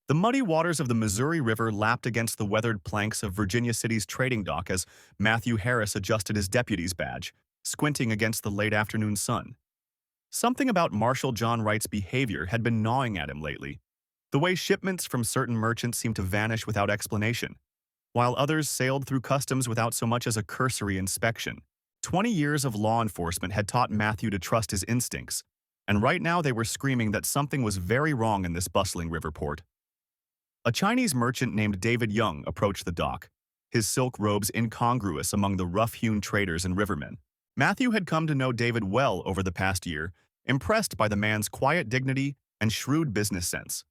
The muddy waters of the Missouri River lapped against the weathered planks of Virginia City's trading dock as Matthew Harris adjusted his deputy's badge, squinting against the late afternoon sun. Something about Marshal John Wright's behavior had been gnawing at him lately. The way shipments from certain merchants seemed to vanish without explanation, while others sailed through customs without so much as a cursory inspection. 20 years of law enforcement had taught Matthew to trust his instincts, and right now they were screaming that something was very wrong in this bustling river port. A Chinese merchant named David Young approached the dock, his silk robes incongruous among the rough-hewn traders and rivermen. Matthew had come to know David well over the past year, impressed by the man's quiet dignity and shrewd business sense.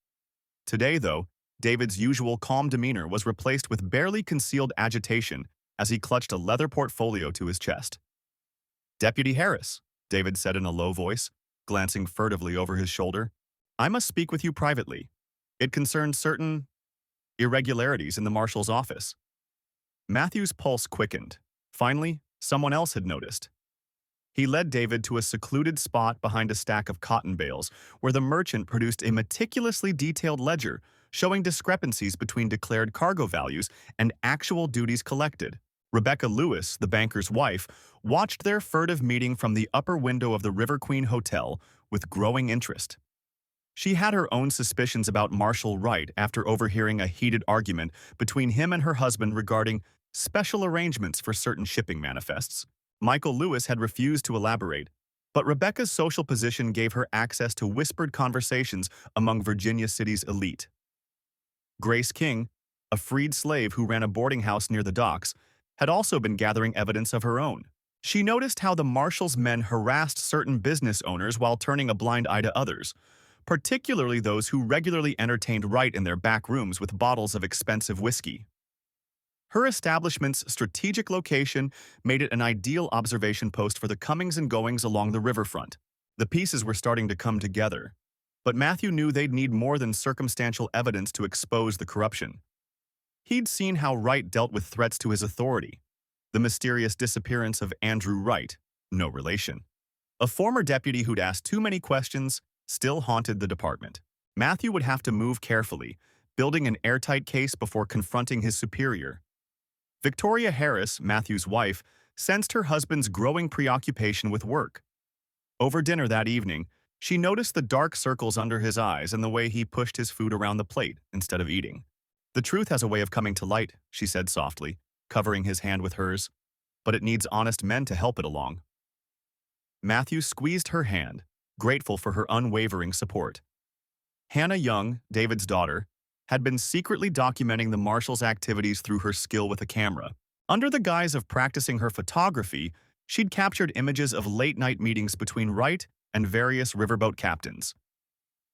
Today, though, David's usual calm demeanor was replaced with barely concealed agitation as he clutched a leather portfolio to his chest. "Deputy Harris," David said in a low voice, glancing furtively over his shoulder, "I must speak with you privately. It concerns certain irregularities in the marshal's office." Matthew's pulse quickened. Finally, someone else had noticed. He led David to a secluded spot behind a stack of cotton bales, where the merchant produced a meticulously detailed ledger showing discrepancies between declared cargo values and actual duties collected. Rebecca Lewis, the banker's wife, watched their furtive meeting from the upper window of the River Queen Hotel with growing interest. She had her own suspicions about Marshal Wright after overhearing a heated argument between him and her husband regarding special arrangements for certain shipping manifests. Michael Lewis had refused to elaborate, but Rebecca's social position gave her access to whispered conversations among Virginia City's elite. Grace King, a freed slave who ran a boarding house near the docks, had also been gathering evidence of her own. She noticed how the marshal's men harassed certain business owners while turning a blind eye to others, particularly those who regularly entertained Wright in their back rooms with bottles of expensive whiskey. Her establishment's strategic location made it an ideal observation post for the comings and goings along the riverfront. The pieces were starting to come together, but Matthew knew they'd need more than circumstantial evidence to expose the corruption. He'd seen how Wright dealt with threats to his authority. The mysterious disappearance of Andrew Wright, no relation. A former deputy who'd asked too many questions still haunted the department. Matthew would have to move carefully, building an airtight case before confronting his superior. Victoria Harris, Matthew's wife, sensed her husband's growing preoccupation with work. Over dinner that evening, she noticed the dark circles under his eyes and the way he pushed his food around the plate instead of eating. "The truth has a way of coming to light," she said softly, covering his hand with hers, "but it needs honest men to help it along." Matthew squeezed her hand, grateful for her unwavering support. Hannah Young, David's daughter, had been secretly documenting the marshal's activities through her skill with a camera. Under the guise of practicing her photography, she'd captured images of late-night meetings between Wright and various riverboat captains.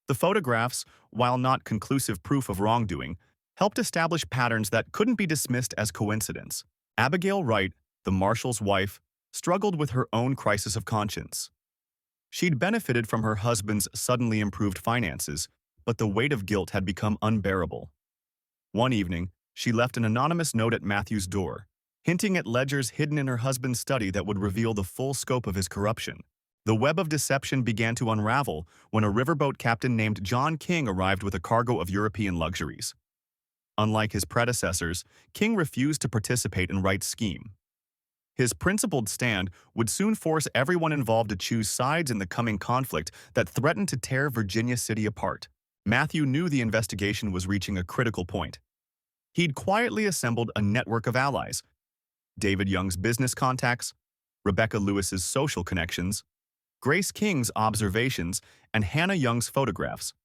The photographs, while not conclusive proof of wrongdoing, helped establish patterns that couldn't be dismissed as coincidence. Abigail Wright, the marshal's wife, struggled with her own crisis of conscience. She'd benefited from her husband's suddenly improved finances, but the weight of guilt had become unbearable. One evening, she left an anonymous note at Matthew's door, hinting at ledgers hidden in her husband's study that would reveal the full scope of his corruption. The web of deception began to unravel when a riverboat captain named John King arrived with a cargo of European luxuries. Unlike his predecessors, King refused to participate in Wright's scheme. His principled stand would soon force everyone involved to choose sides in the coming conflict that threatened to tear Virginia City apart. Matthew knew the investigation was reaching a critical point. He'd quietly assembled a network of allies: David Young's business contacts, Rebecca Lewis's social connections, Grace King's observations, and Hannah Young's photographs.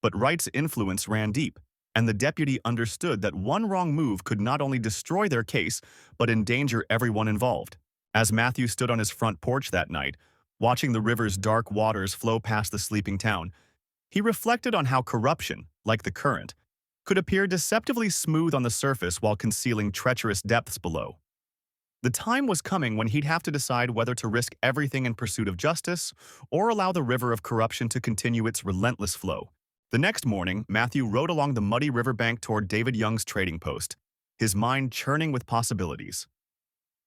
But Wright's influence ran deep, and the deputy understood that one wrong move could not only destroy their case, but endanger everyone involved. As Matthew stood on his front porch that night, watching the river's dark waters flow past the sleeping town, he reflected on how corruption, like the current, could appear deceptively smooth on the surface while concealing treacherous depths below. The time was coming when he'd have to decide whether to risk everything in pursuit of justice or allow the river of corruption to continue its relentless flow. The next morning, Matthew rode along the muddy riverbank toward David Young's trading post, his mind churning with possibilities.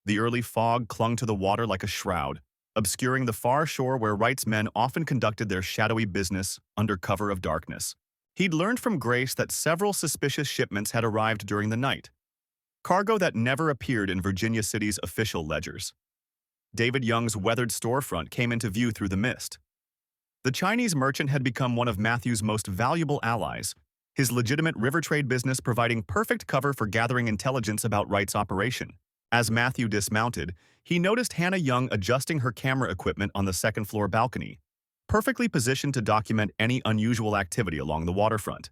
The early fog clung to the water like a shroud, obscuring the far shore where Wright's men often conducted their shadowy business under cover of darkness. He'd learned from Grace that several suspicious shipments had arrived during the night, cargo that never appeared in Virginia City's official ledgers. David Young's weathered storefront came into view through the mist. The Chinese merchant had become one of Matthew's most valuable allies, his legitimate river trade business providing perfect cover for gathering intelligence about Wright's operation. As Matthew dismounted, he noticed Hannah Young adjusting her camera equipment on the second-floor balcony, perfectly positioned to document any unusual activity along the waterfront.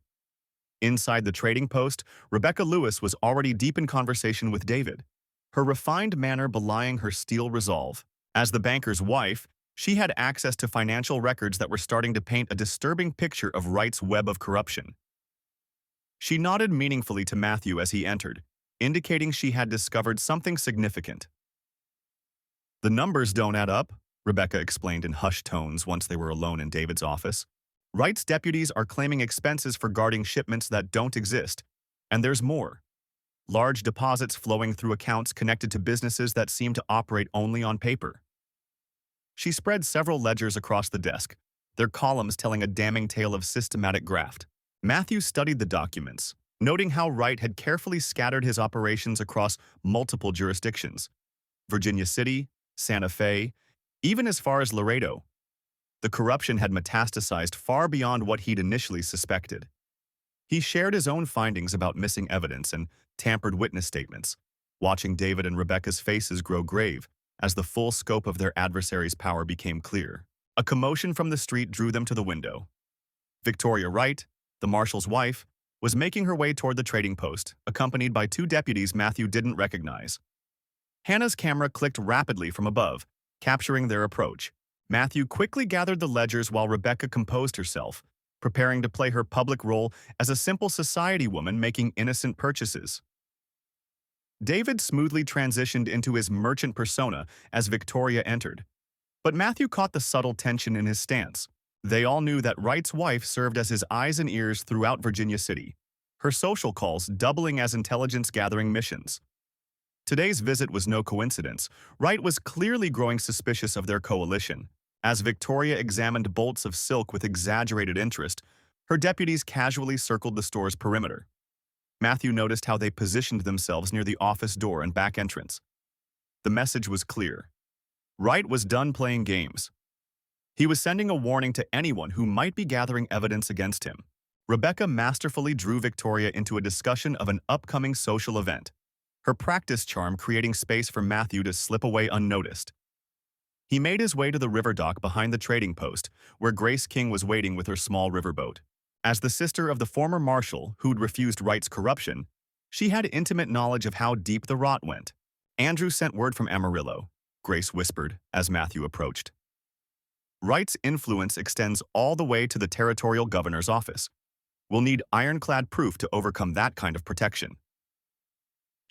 Inside the trading post, Rebecca Lewis was already deep in conversation with David, her refined manner belying her steel resolve. As the banker's wife, she had access to financial records that were starting to paint a disturbing picture of Wright's web of corruption. She nodded meaningfully to Matthew as he entered, indicating she had discovered something significant. "The numbers don't add up," Rebecca explained in hushed tones once they were alone in David's office. "Wright's deputies are claiming expenses for guarding shipments that don't exist, and there's more. Large deposits flowing through accounts connected to businesses that seem to operate only on paper." She spread several ledgers across the desk, their columns telling a damning tale of systematic graft. Matthew studied the documents, noting how Wright had carefully scattered his operations across multiple jurisdictions: Virginia City, Santa Fe, even as far as Laredo. The corruption had metastasized far beyond what he'd initially suspected. He shared his own findings about missing evidence and tampered witness statements, watching David and Rebecca's faces grow grave as the full scope of their adversary's power became clear. A commotion from the street drew them to the window. Victoria Wright, the marshal's wife, was making her way toward the trading post, accompanied by two deputies Matthew didn't recognize. Hannah's camera clicked rapidly from above, capturing their approach. Matthew quickly gathered the ledgers while Rebecca composed herself, preparing to play her public role as a simple society woman making innocent purchases. David smoothly transitioned into his merchant persona as Victoria entered, but Matthew caught the subtle tension in his stance. They all knew that Wright's wife served as his eyes and ears throughout Virginia City, her social calls doubling as intelligence-gathering missions. Today's visit was no coincidence. Wright was clearly growing suspicious of their coalition. As Victoria examined bolts of silk with exaggerated interest, her deputies casually circled the store's perimeter. Matthew noticed how they positioned themselves near the office door and back entrance. The message was clear. Wright was done playing games. He was sending a warning to anyone who might be gathering evidence against him. Rebecca masterfully drew Victoria into a discussion of an upcoming social event, her practice charm creating space for Matthew to slip away unnoticed. He made his way to the river dock behind the trading post, where Grace King was waiting with her small riverboat. As the sister of the former marshal who'd refused Wright's corruption, she had intimate knowledge of how deep the rot went. "Andrew sent word from Amarillo," Grace whispered as Matthew approached. "Wright's influence extends all the way to the territorial governor's office. We'll need ironclad proof to overcome that kind of protection."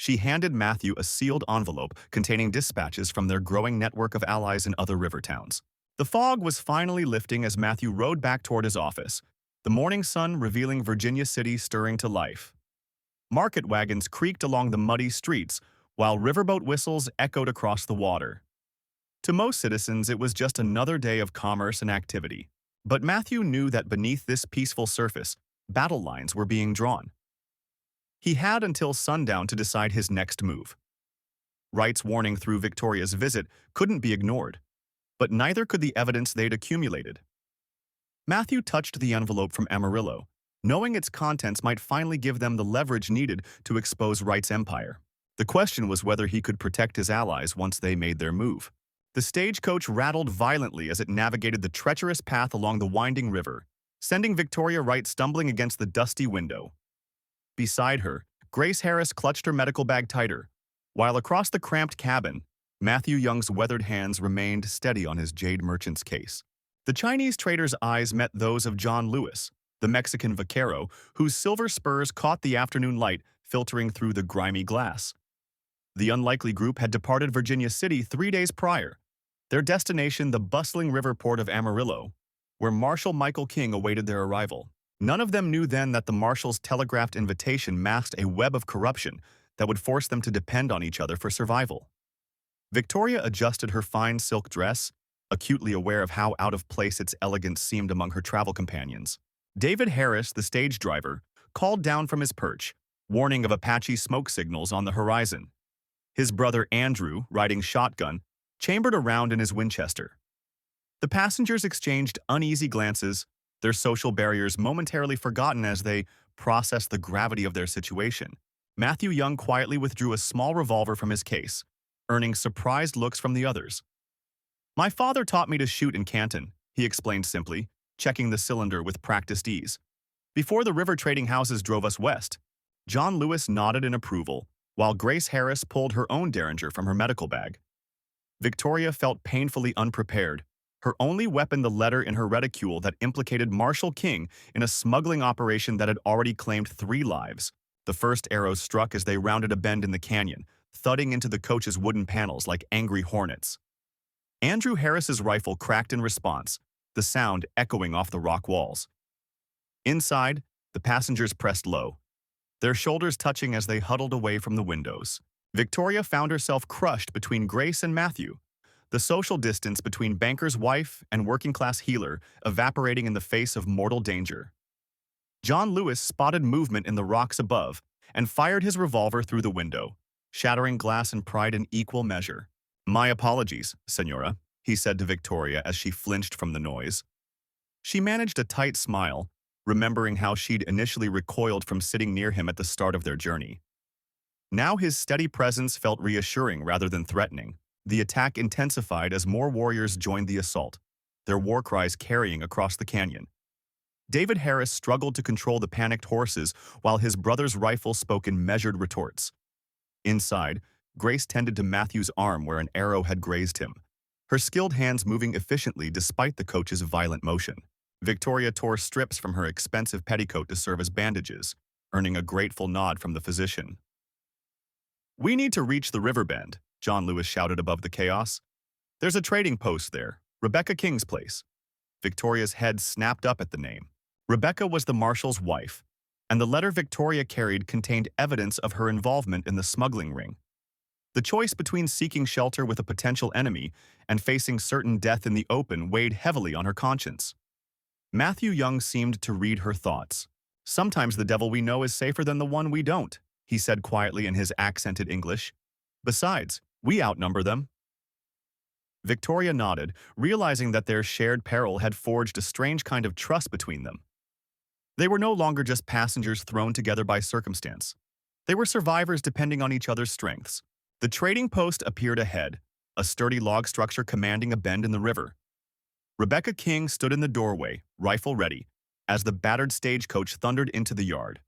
She handed Matthew a sealed envelope containing dispatches from their growing network of allies in other river towns. The fog was finally lifting as Matthew rode back toward his office, the morning sun revealing Virginia City stirring to life. Market wagons creaked along the muddy streets, while riverboat whistles echoed across the water. To most citizens, it was just another day of commerce and activity. But Matthew knew that beneath this peaceful surface, battle lines were being drawn. He had until sundown to decide his next move. Wright's warning through Victoria's visit couldn't be ignored, but neither could the evidence they'd accumulated. Matthew touched the envelope from Amarillo, knowing its contents might finally give them the leverage needed to expose Wright's empire. The question was whether he could protect his allies once they made their move. The stagecoach rattled violently as it navigated the treacherous path along the winding river, sending Victoria Wright stumbling against the dusty window. Beside her, Grace Harris clutched her medical bag tighter, while across the cramped cabin, Matthew Young's weathered hands remained steady on his jade merchant's case. The Chinese trader's eyes met those of John Lewis, the Mexican vaquero, whose silver spurs caught the afternoon light filtering through the grimy glass. The unlikely group had departed Virginia City 3 days prior, their destination the bustling river port of Amarillo, where Marshal Michael King awaited their arrival. None of them knew then that the marshal's telegraphed invitation masked a web of corruption that would force them to depend on each other for survival. Victoria adjusted her fine silk dress, acutely aware of how out of place its elegance seemed among her travel companions. David Harris, the stage driver, called down from his perch, warning of Apache smoke signals on the horizon. His brother Andrew, riding shotgun, chambered a round in his Winchester. The passengers exchanged uneasy glances, their social barriers momentarily forgotten as they processed the gravity of their situation. Matthew Young quietly withdrew a small revolver from his case, earning surprised looks from the others. "My father taught me to shoot in Canton," he explained simply, checking the cylinder with practiced ease. "Before the river trading houses drove us west." John Lewis nodded in approval, while Grace Harris pulled her own derringer from her medical bag. Victoria felt painfully unprepared, her only weapon the letter in her reticule that implicated Marshall King in a smuggling operation that had already claimed 3 lives. The first arrows struck as they rounded a bend in the canyon, thudding into the coach's wooden panels like angry hornets. Andrew Harris's rifle cracked in response, the sound echoing off the rock walls. Inside, the passengers pressed low, their shoulders touching as they huddled away from the windows. Victoria found herself crushed between Grace and Matthew, the social distance between banker's wife and working-class healer evaporating in the face of mortal danger. John Lewis spotted movement in the rocks above and fired his revolver through the window, shattering glass and pride in equal measure. "My apologies, Senora," he said to Victoria as she flinched from the noise. She managed a tight smile, remembering how she'd initially recoiled from sitting near him at the start of their journey. Now his steady presence felt reassuring rather than threatening. The attack intensified as more warriors joined the assault, their war cries carrying across the canyon. David Harris struggled to control the panicked horses while his brother's rifle spoke in measured retorts. Inside, Grace tended to Matthew's arm where an arrow had grazed him, her skilled hands moving efficiently despite the coach's violent motion. Victoria tore strips from her expensive petticoat to serve as bandages, earning a grateful nod from the physician. "We need to reach the river bend," John Lewis shouted above the chaos. "There's a trading post there, Rebecca King's place." Victoria's head snapped up at the name. Rebecca was the marshal's wife, and the letter Victoria carried contained evidence of her involvement in the smuggling ring. The choice between seeking shelter with a potential enemy and facing certain death in the open weighed heavily on her conscience. Matthew Young seemed to read her thoughts. "Sometimes the devil we know is safer than the one we don't," he said quietly in his accented English. "Besides, we outnumber them." Victoria nodded, realizing that their shared peril had forged a strange kind of trust between them. They were no longer just passengers thrown together by circumstance. They were survivors depending on each other's strengths. The trading post appeared ahead, a sturdy log structure commanding a bend in the river. Rebecca King stood in the doorway, rifle ready, as the battered stagecoach thundered into the yard.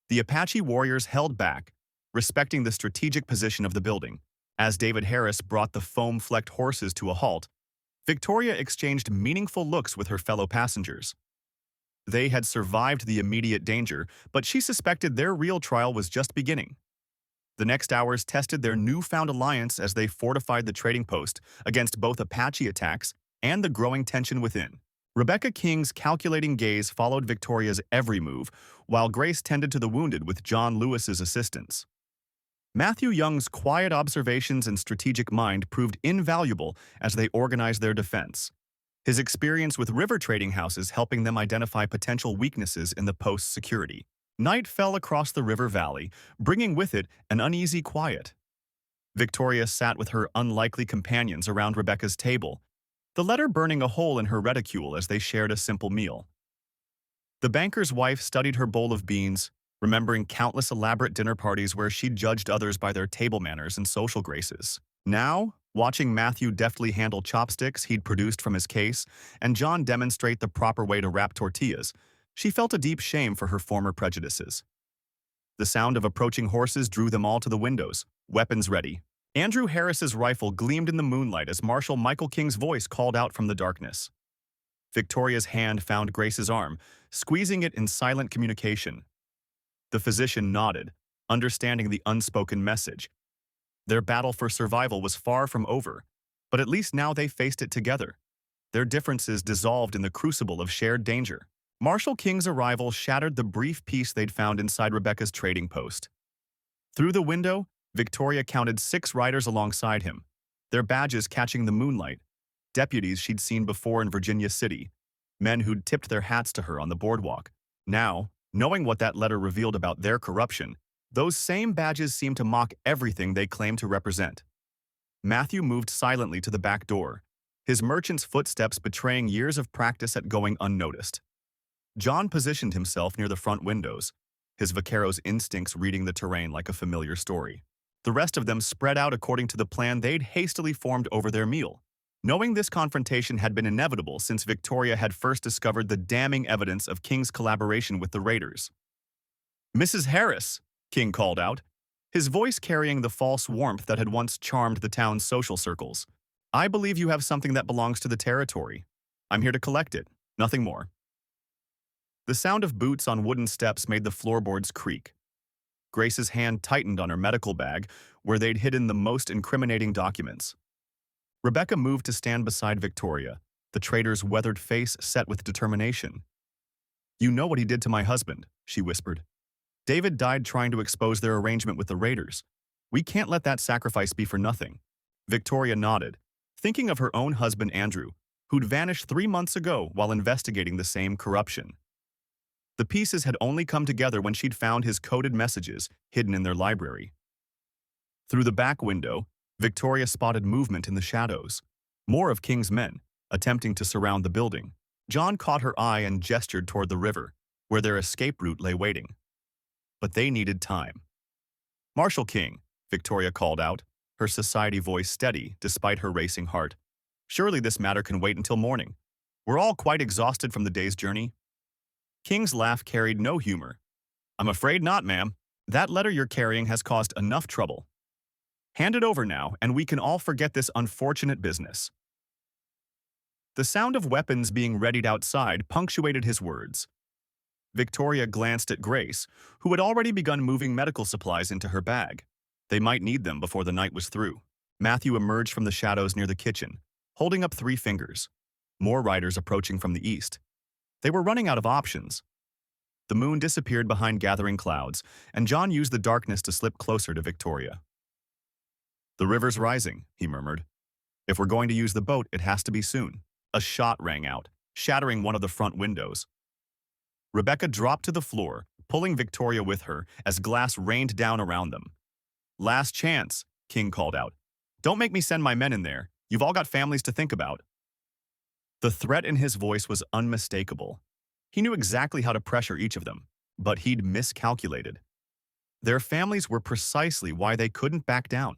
The Apache warriors held back, respecting the strategic position of the building. As David Harris brought the foam-flecked horses to a halt, Victoria exchanged meaningful looks with her fellow passengers. They had survived the immediate danger, but she suspected their real trial was just beginning. The next hours tested their newfound alliance as they fortified the trading post against both Apache attacks and the growing tension within. Rebecca King's calculating gaze followed Victoria's every move, while Grace tended to the wounded with John Lewis's assistance. Matthew Young's quiet observations and strategic mind proved invaluable as they organized their defense, his experience with river trading houses helping them identify potential weaknesses in the post's security. Night fell across the river valley, bringing with it an uneasy quiet. Victoria sat with her unlikely companions around Rebecca's table, the letter burning a hole in her reticule as they shared a simple meal. The banker's wife studied her bowl of beans, remembering countless elaborate dinner parties where she'd judged others by their table manners and social graces. Now, watching Matthew deftly handle chopsticks he'd produced from his case and John demonstrate the proper way to wrap tortillas, she felt a deep shame for her former prejudices. The sound of approaching horses drew them all to the windows, weapons ready. Andrew Harris's rifle gleamed in the moonlight as Marshal Michael King's voice called out from the darkness. Victoria's hand found Grace's arm, squeezing it in silent communication. The physician nodded, understanding the unspoken message. Their battle for survival was far from over, but at least now they faced it together. Their differences dissolved in the crucible of shared danger. Marshal King's arrival shattered the brief peace they'd found inside Rebecca's trading post. Through the window, Victoria counted 6 riders alongside him, their badges catching the moonlight, deputies she'd seen before in Virginia City. men who'd tipped their hats to her on the boardwalk. Now, knowing what that letter revealed about their corruption, those same badges seemed to mock everything they claimed to represent. Matthew moved silently to the back door, his merchant's footsteps betraying years of practice at going unnoticed. John positioned himself near the front windows, his vaquero's instincts reading the terrain like a familiar story. The rest of them spread out according to the plan they'd hastily formed over their meal, knowing this confrontation had been inevitable since Victoria had first discovered the damning evidence of King's collaboration with the raiders. "Mrs. Harris," King called out, his voice carrying the false warmth that had once charmed the town's social circles. "I believe you have something that belongs to the territory. I'm here to collect it, nothing more." The sound of boots on wooden steps made the floorboards creak. Grace's hand tightened on her medical bag, where they'd hidden the most incriminating documents. Rebecca moved to stand beside Victoria, the trader's weathered face set with determination. "You know what he did to my husband," she whispered. "David died trying to expose their arrangement with the raiders. We can't let that sacrifice be for nothing." Victoria nodded, thinking of her own husband Andrew, who'd vanished 3 months ago while investigating the same corruption. The pieces had only come together when she'd found his coded messages hidden in their library. Through the back window, Victoria spotted movement in the shadows. More of King's men, attempting to surround the building. John caught her eye and gestured toward the river, where their escape route lay waiting. But they needed time. "Marshal King," Victoria called out, her society voice steady despite her racing heart. "Surely this matter can wait until morning. We're all quite exhausted from the day's journey." King's laugh carried no humor. "I'm afraid not, ma'am. That letter you're carrying has caused enough trouble. Hand it over now, and we can all forget this unfortunate business." The sound of weapons being readied outside punctuated his words. Victoria glanced at Grace, who had already begun moving medical supplies into her bag. They might need them before the night was through. Matthew emerged from the shadows near the kitchen, holding up 3 fingers. More riders approaching from the east. They were running out of options. The moon disappeared behind gathering clouds, and John used the darkness to slip closer to Victoria. "The river's rising," he murmured. "If we're going to use the boat, it has to be soon." A shot rang out, shattering one of the front windows. Rebecca dropped to the floor, pulling Victoria with her as glass rained down around them. "Last chance," King called out. "Don't make me send my men in there. You've all got families to think about." The threat in his voice was unmistakable. He knew exactly how to pressure each of them, but he'd miscalculated. Their families were precisely why they couldn't back down.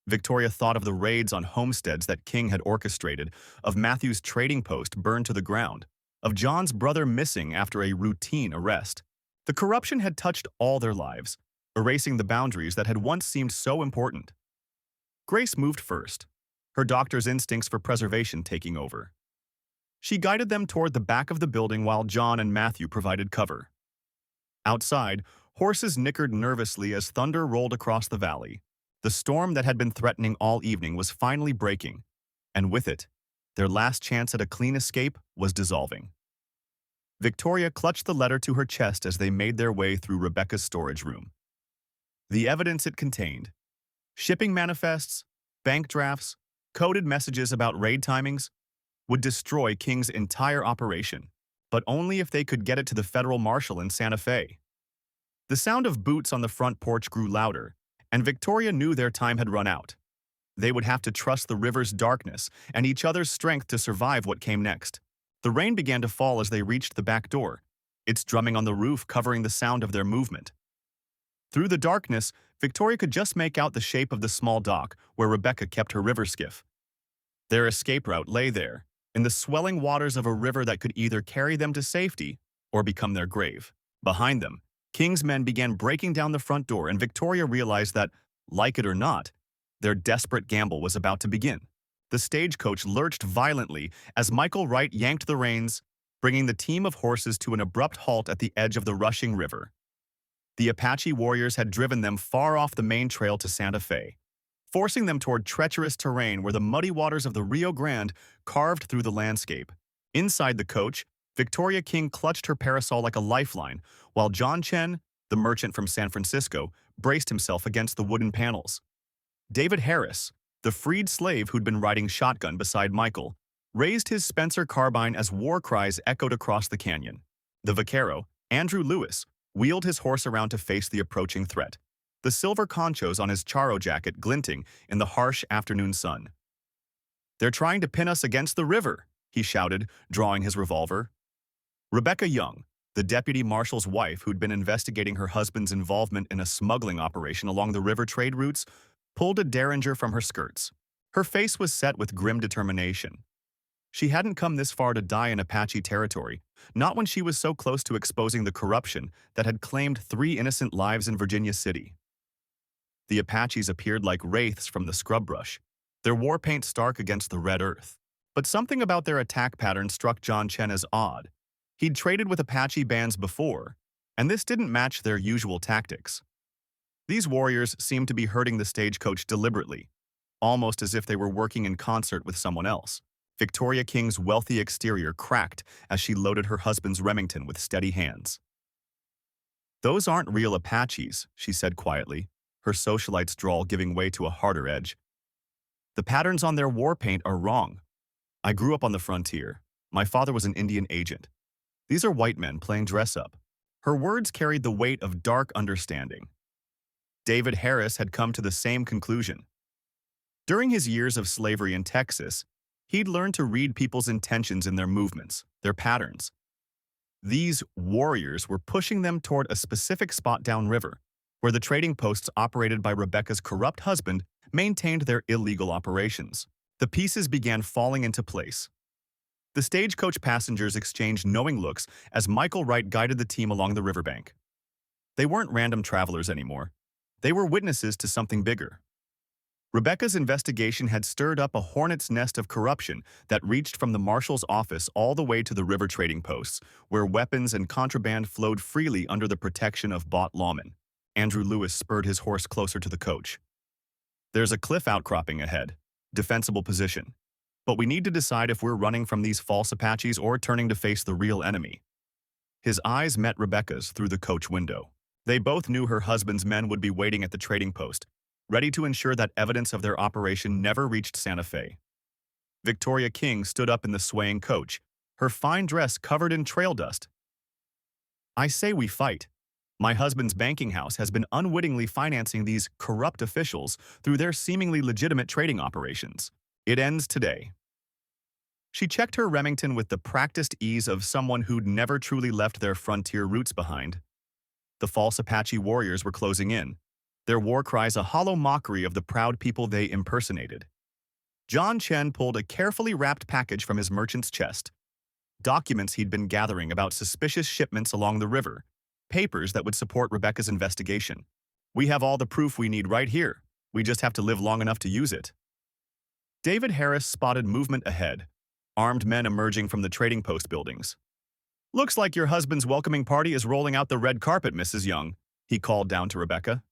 Victoria thought of the raids on homesteads that King had orchestrated, of Matthew's trading post burned to the ground, of John's brother missing after a routine arrest. The corruption had touched all their lives, erasing the boundaries that had once seemed so important. Grace moved first, her doctor's instincts for preservation taking over. She guided them toward the back of the building while John and Matthew provided cover. Outside, horses nickered nervously as thunder rolled across the valley. The storm that had been threatening all evening was finally breaking, and with it, their last chance at a clean escape was dissolving. Victoria clutched the letter to her chest as they made their way through Rebecca's storage room. The evidence it contained: shipping manifests, bank drafts, coded messages about raid timings, would destroy King's entire operation, but only if they could get it to the federal marshal in Santa Fe. The sound of boots on the front porch grew louder, and Victoria knew their time had run out. They would have to trust the river's darkness and each other's strength to survive what came next. The rain began to fall as they reached the back door, its drumming on the roof covering the sound of their movement. Through the darkness, Victoria could just make out the shape of the small dock where Rebecca kept her river skiff. Their escape route lay there, in the swelling waters of a river that could either carry them to safety or become their grave. Behind them, King's men began breaking down the front door, and Victoria realized that, like it or not, their desperate gamble was about to begin. The stagecoach lurched violently as Michael Wright yanked the reins, bringing the team of horses to an abrupt halt at the edge of the rushing river. The Apache warriors had driven them far off the main trail to Santa Fe, forcing them toward treacherous terrain where the muddy waters of the Rio Grande carved through the landscape. Inside the coach, Victoria King clutched her parasol like a lifeline, while John Chen, the merchant from San Francisco, braced himself against the wooden panels. David Harris, the freed slave who'd been riding shotgun beside Michael, raised his Spencer carbine as war cries echoed across the canyon. The vaquero, Andrew Lewis, wheeled his horse around to face the approaching threat, the silver conchos on his charro jacket glinting in the harsh afternoon sun. "They're trying to pin us against the river," he shouted, drawing his revolver. Rebecca Young, the deputy marshal's wife who'd been investigating her husband's involvement in a smuggling operation along the river trade routes, pulled a derringer from her skirts. Her face was set with grim determination. She hadn't come this far to die in Apache territory, not when she was so close to exposing the corruption that had claimed 3 innocent lives in Virginia City. The Apaches appeared like wraiths from the scrub brush, their war paint stark against the red earth. But something about their attack pattern struck John Chen as odd. He'd traded with Apache bands before, and this didn't match their usual tactics. These warriors seemed to be hurting the stagecoach deliberately, almost as if they were working in concert with someone else. Victoria King's wealthy exterior cracked as she loaded her husband's Remington with steady hands. "Those aren't real Apaches," she said quietly, her socialite's drawl giving way to a harder edge. "The patterns on their war paint are wrong. I grew up on the frontier. My father was an Indian agent. These are white men playing dress-up." Her words carried the weight of dark understanding. David Harris had come to the same conclusion. During his years of slavery in Texas, he'd learned to read people's intentions in their movements, their patterns. These warriors were pushing them toward a specific spot downriver, where the trading posts operated by Rebecca's corrupt husband maintained their illegal operations. The pieces began falling into place. The stagecoach passengers exchanged knowing looks as Michael Wright guided the team along the riverbank. They weren't random travelers anymore. They were witnesses to something bigger. Rebecca's investigation had stirred up a hornet's nest of corruption that reached from the marshal's office all the way to the river trading posts, where weapons and contraband flowed freely under the protection of bought lawmen. Andrew Lewis spurred his horse closer to the coach. "There's a cliff outcropping ahead. Defensible position. But we need to decide if we're running from these false Apaches or turning to face the real enemy." His eyes met Rebecca's through the coach window. They both knew her husband's men would be waiting at the trading post, ready to ensure that evidence of their operation never reached Santa Fe. Victoria King stood up in the swaying coach, her fine dress covered in trail dust. "I say we fight. My husband's banking house has been unwittingly financing these corrupt officials through their seemingly legitimate trading operations. It ends today." She checked her Remington with the practiced ease of someone who'd never truly left their frontier roots behind. The false Apache warriors were closing in, their war cries a hollow mockery of the proud people they impersonated. John Chen pulled a carefully wrapped package from his merchant's chest. Documents he'd been gathering about suspicious shipments along the river, papers that would support Rebecca's investigation. "We have all the proof we need right here. We just have to live long enough to use it." David Harris spotted movement ahead, armed men emerging from the trading post buildings. "Looks like your husband's welcoming party is rolling out the red carpet, Mrs. Young," he called down to Rebecca.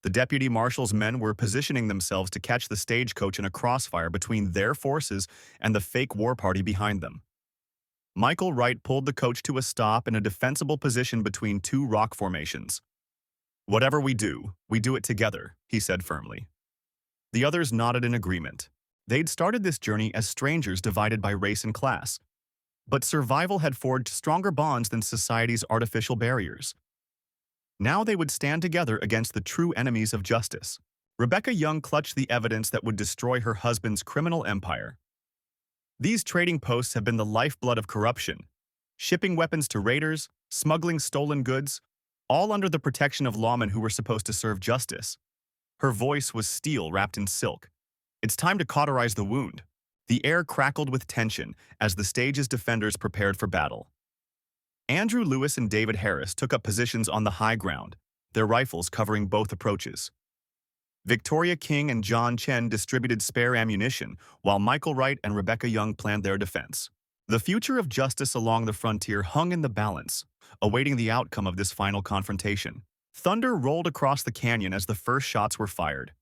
The deputy marshal's men were positioning themselves to catch the stagecoach in a crossfire between their forces and the fake war party behind them. Michael Wright pulled the coach to a stop in a defensible position between 2 rock formations. "Whatever we do it together," he said firmly. The others nodded in agreement. They'd started this journey as strangers divided by race and class, but survival had forged stronger bonds than society's artificial barriers. Now they would stand together against the true enemies of justice. Rebecca Young clutched the evidence that would destroy her husband's criminal empire. These trading posts have been the lifeblood of corruption, shipping weapons to raiders, smuggling stolen goods, all under the protection of lawmen who were supposed to serve justice. Her voice was steel wrapped in silk. "It's time to cauterize the wound." The air crackled with tension as the stage's defenders prepared for battle. Andrew Lewis and David Harris took up positions on the high ground, their rifles covering both approaches. Victoria King and John Chen distributed spare ammunition, while Michael Wright and Rebecca Young planned their defense. The future of justice along the frontier hung in the balance, awaiting the outcome of this final confrontation. Thunder rolled across the canyon as the first shots were fired.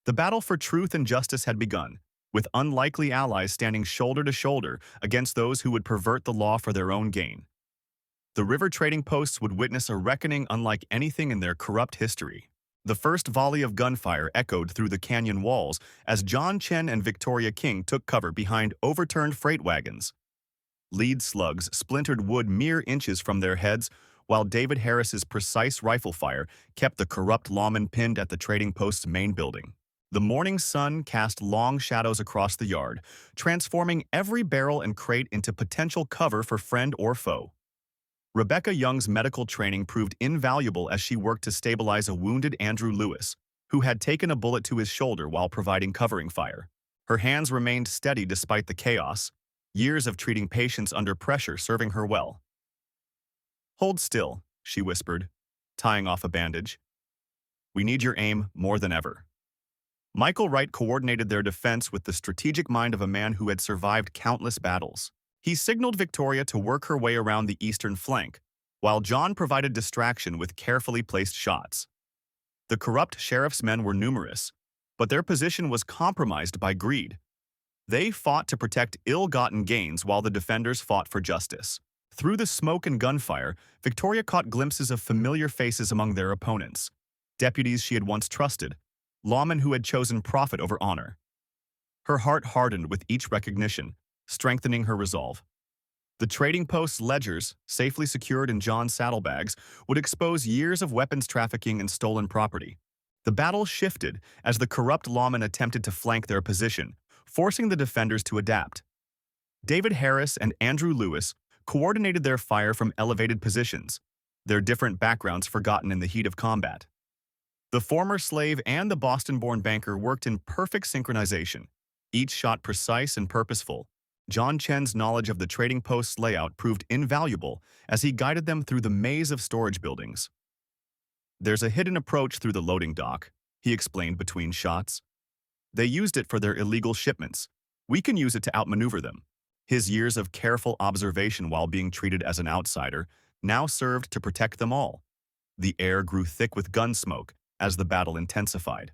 The battle for truth and justice had begun, with unlikely allies standing shoulder to shoulder against those who would pervert the law for their own gain. The river trading posts would witness a reckoning unlike anything in their corrupt history. The first volley of gunfire echoed through the canyon walls as John Chen and Victoria King took cover behind overturned freight wagons. Lead slugs splintered wood mere inches from their heads, while David Harris's precise rifle fire kept the corrupt lawman pinned at the trading post's main building. The morning sun cast long shadows across the yard, transforming every barrel and crate into potential cover for friend or foe. Rebecca Young's medical training proved invaluable as she worked to stabilize a wounded Andrew Lewis, who had taken a bullet to his shoulder while providing covering fire. Her hands remained steady despite the chaos, years of treating patients under pressure serving her well. "Hold still," she whispered, tying off a bandage. "We need your aim more than ever." Michael Wright coordinated their defense with the strategic mind of a man who had survived countless battles. He signaled Victoria to work her way around the eastern flank, while John provided distraction with carefully placed shots. The corrupt sheriff's men were numerous, but their position was compromised by greed. They fought to protect ill-gotten gains while the defenders fought for justice. Through the smoke and gunfire, Victoria caught glimpses of familiar faces among their opponents. Deputies she had once trusted, lawmen who had chosen profit over honor. Her heart hardened with each recognition, strengthening her resolve. The trading post's ledgers, safely secured in John's saddlebags, would expose years of weapons trafficking and stolen property. The battle shifted as the corrupt lawmen attempted to flank their position, forcing the defenders to adapt. David Harris and Andrew Lewis coordinated their fire from elevated positions, their different backgrounds forgotten in the heat of combat. The former slave and the Boston-born banker worked in perfect synchronization, each shot precise and purposeful. John Chen's knowledge of the trading post's layout proved invaluable as he guided them through the maze of storage buildings. "There's a hidden approach through the loading dock," he explained between shots. "They used it for their illegal shipments. We can use it to outmaneuver them." His years of careful observation while being treated as an outsider now served to protect them all. The air grew thick with gun smoke as the battle intensified.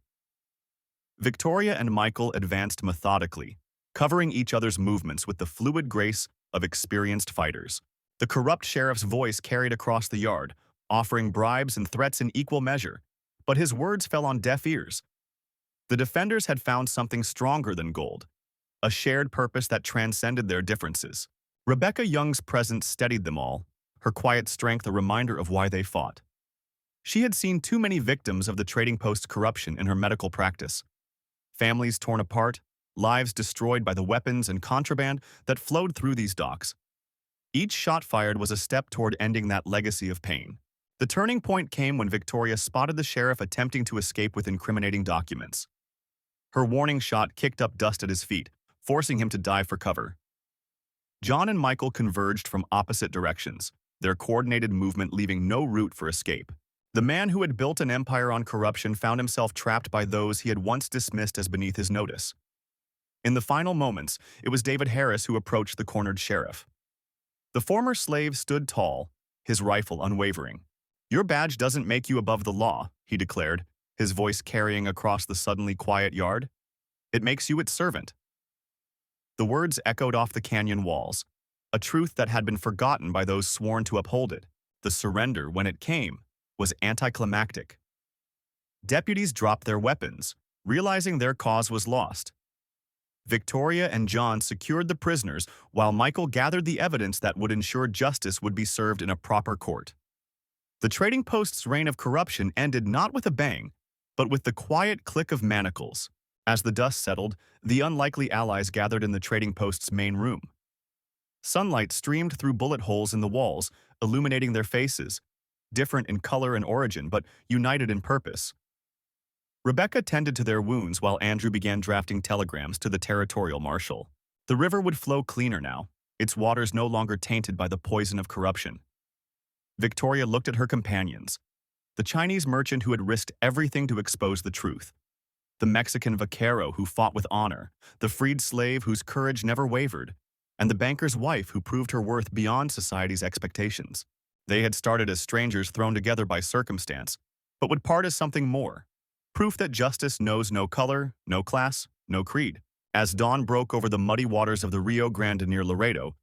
Victoria and Michael advanced methodically, covering each other's movements with the fluid grace of experienced fighters. The corrupt sheriff's voice carried across the yard, offering bribes and threats in equal measure, but his words fell on deaf ears. The defenders had found something stronger than gold, a shared purpose that transcended their differences. Rebecca Young's presence steadied them all, her quiet strength a reminder of why they fought. She had seen too many victims of the trading post's corruption in her medical practice. Families torn apart, lives destroyed by the weapons and contraband that flowed through these docks. Each shot fired was a step toward ending that legacy of pain. The turning point came when Victoria spotted the sheriff attempting to escape with incriminating documents. Her warning shot kicked up dust at his feet, forcing him to dive for cover. John and Michael converged from opposite directions, their coordinated movement leaving no route for escape. The man who had built an empire on corruption found himself trapped by those he had once dismissed as beneath his notice. In the final moments, it was David Harris who approached the cornered sheriff. The former slave stood tall, his rifle unwavering. "Your badge doesn't make you above the law," he declared, his voice carrying across the suddenly quiet yard. "It makes you its servant." The words echoed off the canyon walls, a truth that had been forgotten by those sworn to uphold it. The surrender, when it came, was anticlimactic. Deputies dropped their weapons, realizing their cause was lost. Victoria and John secured the prisoners while Michael gathered the evidence that would ensure justice would be served in a proper court. The trading post's reign of corruption ended not with a bang, but with the quiet click of manacles. As the dust settled, the unlikely allies gathered in the trading post's main room. Sunlight streamed through bullet holes in the walls, illuminating their faces, different in color and origin, but united in purpose. Rebecca tended to their wounds while Andrew began drafting telegrams to the territorial marshal. The river would flow cleaner now, its waters no longer tainted by the poison of corruption. Victoria looked at her companions, the Chinese merchant who had risked everything to expose the truth, the Mexican vaquero who fought with honor, the freed slave whose courage never wavered, and the banker's wife who proved her worth beyond society's expectations. They had started as strangers thrown together by circumstance, but would part as something more. Proof that justice knows no color, no class, no creed. As dawn broke over the muddy waters of the Rio Grande near Laredo,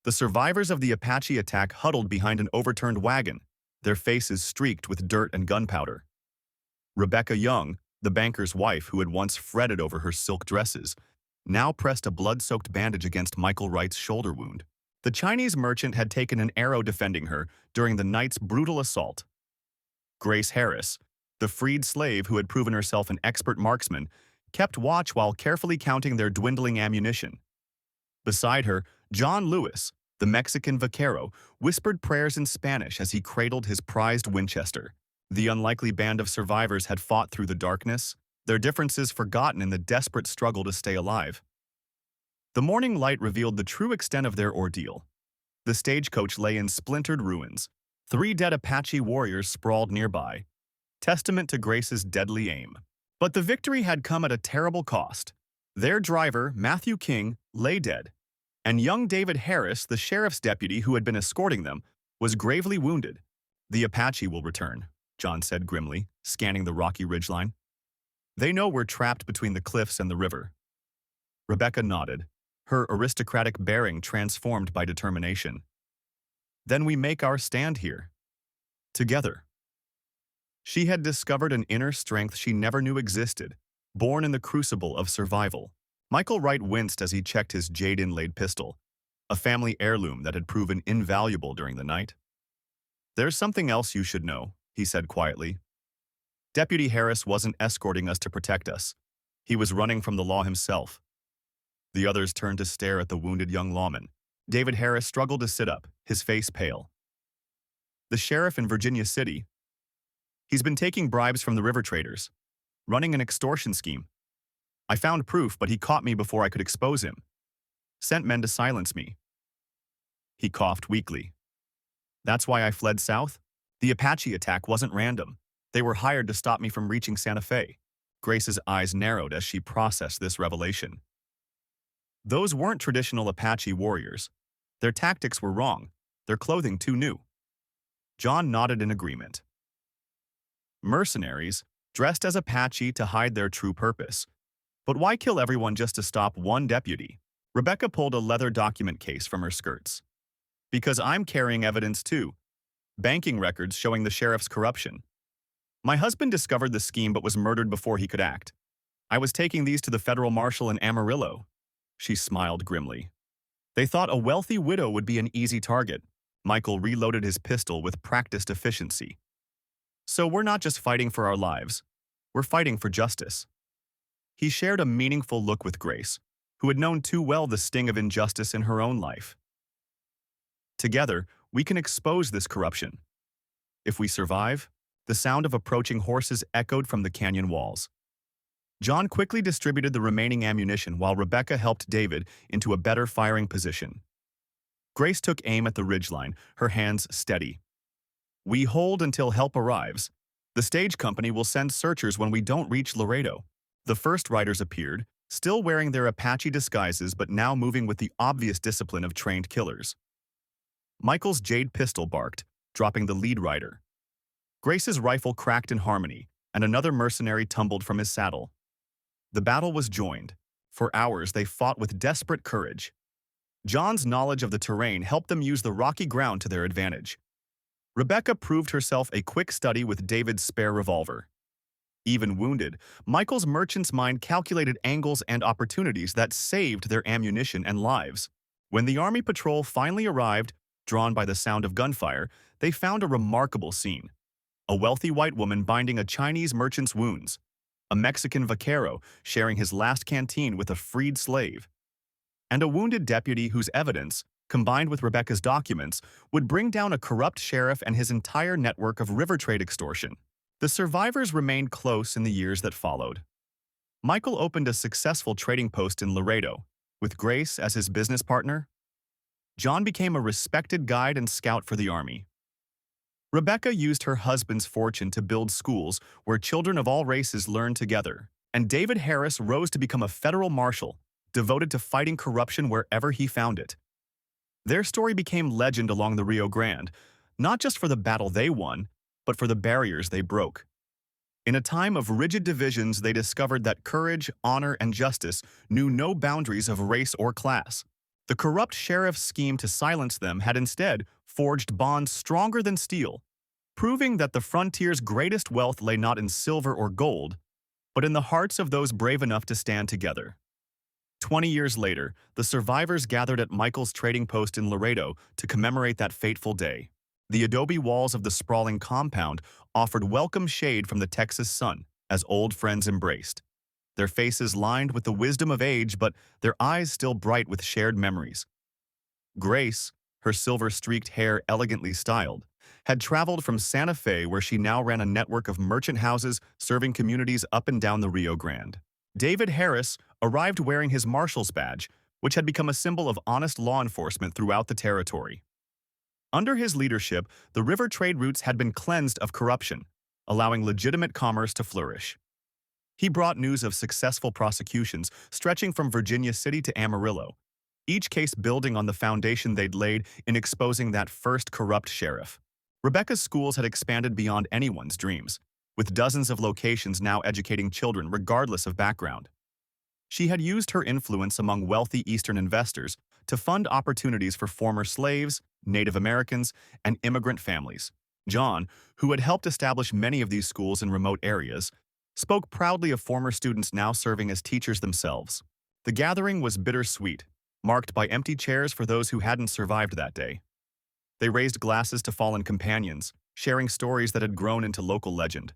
the survivors of the Apache attack huddled behind an overturned wagon, their faces streaked with dirt and gunpowder. Rebecca Young, the banker's wife who had once fretted over her silk dresses, now pressed a blood-soaked bandage against Michael Wright's shoulder wound. The Chinese merchant had taken an arrow defending her during the night's brutal assault. Grace Harris, the freed slave who had proven herself an expert marksman, kept watch while carefully counting their dwindling ammunition. Beside her, John Lewis, the Mexican vaquero, whispered prayers in Spanish as he cradled his prized Winchester. The unlikely band of survivors had fought through the darkness, their differences forgotten in the desperate struggle to stay alive. The morning light revealed the true extent of their ordeal. The stagecoach lay in splintered ruins. 3 dead Apache warriors sprawled nearby, testament to Grace's deadly aim. But the victory had come at a terrible cost. Their driver, Matthew King, lay dead, and young David Harris, the sheriff's deputy who had been escorting them, was gravely wounded. "The Apache will return," John said grimly, scanning the rocky ridgeline. "They know we're trapped between the cliffs and the river." Rebecca nodded, her aristocratic bearing transformed by determination. "Then we make our stand here. Together." She had discovered an inner strength she never knew existed, born in the crucible of survival. Michael Wright winced as he checked his jade-inlaid pistol, a family heirloom that had proven invaluable during the night. "There's something else you should know," he said quietly. "Deputy Harris wasn't escorting us to protect us. He was running from the law himself." The others turned to stare at the wounded young lawman. David Harris struggled to sit up, his face pale. "The sheriff in Virginia City. He's been taking bribes from the river traders, running an extortion scheme. I found proof, but he caught me before I could expose him. Sent men to silence me." He coughed weakly. "That's why I fled south? The Apache attack wasn't random. They were hired to stop me from reaching Santa Fe." Grace's eyes narrowed as she processed this revelation. "Those weren't traditional Apache warriors. Their tactics were wrong, their clothing too new." John nodded in agreement. "Mercenaries, dressed as Apache to hide their true purpose. But why kill everyone just to stop one deputy?" Rebecca pulled a leather document case from her skirts. "Because I'm carrying evidence too. Banking records showing the sheriff's corruption. My husband discovered the scheme but was murdered before he could act. I was taking these to the federal marshal in Amarillo." She smiled grimly. "They thought a wealthy widow would be an easy target." Michael reloaded his pistol with practiced efficiency. "So we're not just fighting for our lives. We're fighting for justice." He shared a meaningful look with Grace, who had known too well the sting of injustice in her own life. "Together, we can expose this corruption. If we survive," the sound of approaching horses echoed from the canyon walls. John quickly distributed the remaining ammunition while Rebecca helped David into a better firing position. Grace took aim at the ridgeline, her hands steady. "We hold until help arrives. The stage company will send searchers when we don't reach Laredo." The first riders appeared, still wearing their Apache disguises but now moving with the obvious discipline of trained killers. Michael's jade pistol barked, dropping the lead rider. Grace's rifle cracked in harmony, and another mercenary tumbled from his saddle. The battle was joined. For hours they fought with desperate courage. John's knowledge of the terrain helped them use the rocky ground to their advantage. Rebecca proved herself a quick study with David's spare revolver. Even wounded, Michael's merchant's mind calculated angles and opportunities that saved their ammunition and lives. When the army patrol finally arrived, drawn by the sound of gunfire, they found a remarkable scene. A wealthy white woman binding a Chinese merchant's wounds, a Mexican vaquero sharing his last canteen with a freed slave, and a wounded deputy whose evidence, combined with Rebecca's documents, would bring down a corrupt sheriff and his entire network of river trade extortion. The survivors remained close in the years that followed. Michael opened a successful trading post in Laredo, with Grace as his business partner. John became a respected guide and scout for the army. Rebecca used her husband's fortune to build schools where children of all races learned together, and David Harris rose to become a federal marshal, devoted to fighting corruption wherever he found it. Their story became legend along the Rio Grande, not just for the battle they won, but for the barriers they broke. In a time of rigid divisions, they discovered that courage, honor, and justice knew no boundaries of race or class. The corrupt sheriff's scheme to silence them had instead forged bonds stronger than steel. proving that the frontier's greatest wealth lay not in silver or gold, but in the hearts of those brave enough to stand together. 20 years later, the survivors gathered at Michael's trading post in Laredo to commemorate that fateful day. The adobe walls of the sprawling compound offered welcome shade from the Texas sun as old friends embraced. Their faces lined with the wisdom of age, but their eyes still bright with shared memories. Grace, her silver-streaked hair elegantly styled, had traveled from Santa Fe, where she now ran a network of merchant houses serving communities up and down the Rio Grande. David Harris arrived wearing his marshal's badge, which had become a symbol of honest law enforcement throughout the territory. Under his leadership, the river trade routes had been cleansed of corruption, allowing legitimate commerce to flourish. He brought news of successful prosecutions stretching from Virginia City to Amarillo, each case building on the foundation they'd laid in exposing that first corrupt sheriff. Rebecca's schools had expanded beyond anyone's dreams, with dozens of locations now educating children regardless of background. She had used her influence among wealthy Eastern investors to fund opportunities for former slaves, Native Americans, and immigrant families. John, who had helped establish many of these schools in remote areas, spoke proudly of former students now serving as teachers themselves. The gathering was bittersweet, marked by empty chairs for those who hadn't survived that day. They raised glasses to fallen companions, sharing stories that had grown into local legend.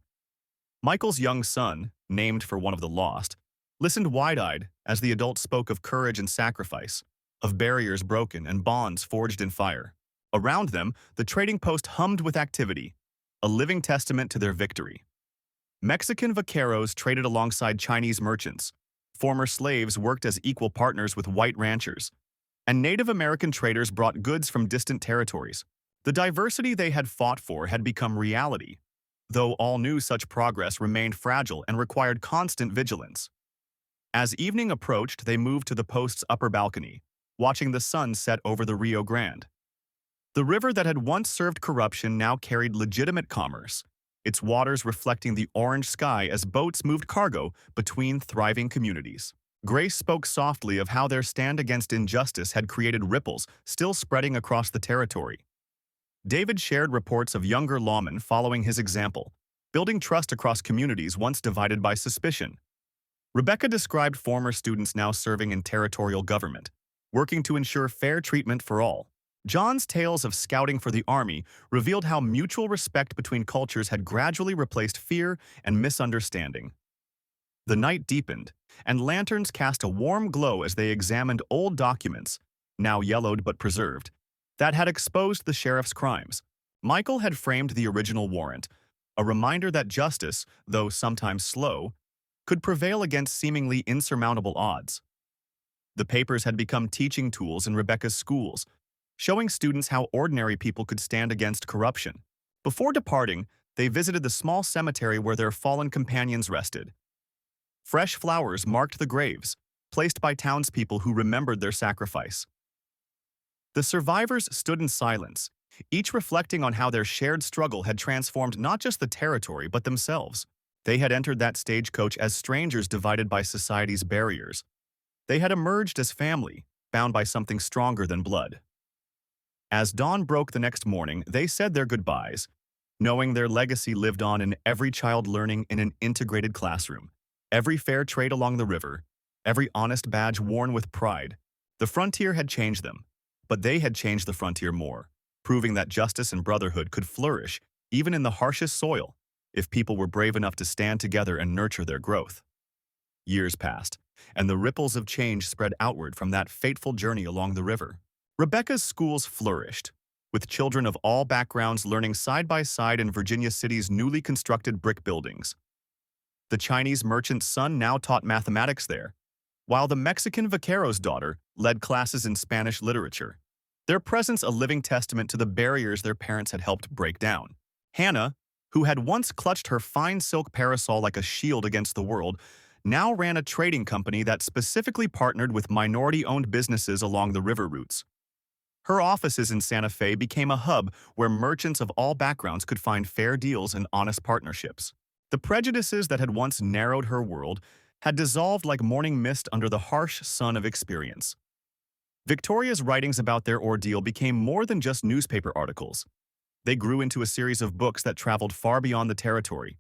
Michael's young son, named for one of the lost, listened wide-eyed as the adults spoke of courage and sacrifice, of barriers broken and bonds forged in fire. Around them, the trading post hummed with activity, a living testament to their victory. Mexican vaqueros traded alongside Chinese merchants, former slaves worked as equal partners with white ranchers, and Native American traders brought goods from distant territories. The diversity they had fought for had become reality, though all knew such progress remained fragile and required constant vigilance. As evening approached, they moved to the post's upper balcony, watching the sun set over the Rio Grande. The river that had once served corruption now carried legitimate commerce, its waters reflecting the orange sky as boats moved cargo between thriving communities. Grace spoke softly of how their stand against injustice had created ripples still spreading across the territory. David shared reports of younger lawmen following his example, building trust across communities once divided by suspicion. Rebecca described former students now serving in territorial government, working to ensure fair treatment for all. John's tales of scouting for the Army revealed how mutual respect between cultures had gradually replaced fear and misunderstanding. The night deepened, and lanterns cast a warm glow as they examined old documents, now yellowed but preserved, that had exposed the sheriff's crimes. Michael had framed the original warrant, a reminder that justice, though sometimes slow, could prevail against seemingly insurmountable odds. The papers had become teaching tools in Rebecca's schools, showing students how ordinary people could stand against corruption. Before departing, they visited the small cemetery where their fallen companions rested. Fresh flowers marked the graves, placed by townspeople who remembered their sacrifice. The survivors stood in silence, each reflecting on how their shared struggle had transformed not just the territory but themselves. They had entered that stagecoach as strangers divided by society's barriers. They had emerged as family, bound by something stronger than blood. As dawn broke the next morning, they said their goodbyes, knowing their legacy lived on in every child learning in an integrated classroom, every fair trade along the river, every honest badge worn with pride. The frontier had changed them, but they had changed the frontier more, proving that justice and brotherhood could flourish even in the harshest soil if people were brave enough to stand together and nurture their growth. Years passed, and the ripples of change spread outward from that fateful journey along the river. Rebecca's schools flourished, with children of all backgrounds learning side by side in Virginia City's newly constructed brick buildings. The Chinese merchant's son now taught mathematics there, while the Mexican vaquero's daughter led classes in Spanish literature, their presence a living testament to the barriers their parents had helped break down. Hannah, who had once clutched her fine silk parasol like a shield against the world, now ran a trading company that specifically partnered with minority-owned businesses along the river routes. Her offices in Santa Fe became a hub where merchants of all backgrounds could find fair deals and honest partnerships. The prejudices that had once narrowed her world had dissolved like morning mist under the harsh sun of experience. Victoria's writings about their ordeal became more than just newspaper articles. They grew into a series of books that traveled far beyond the territory,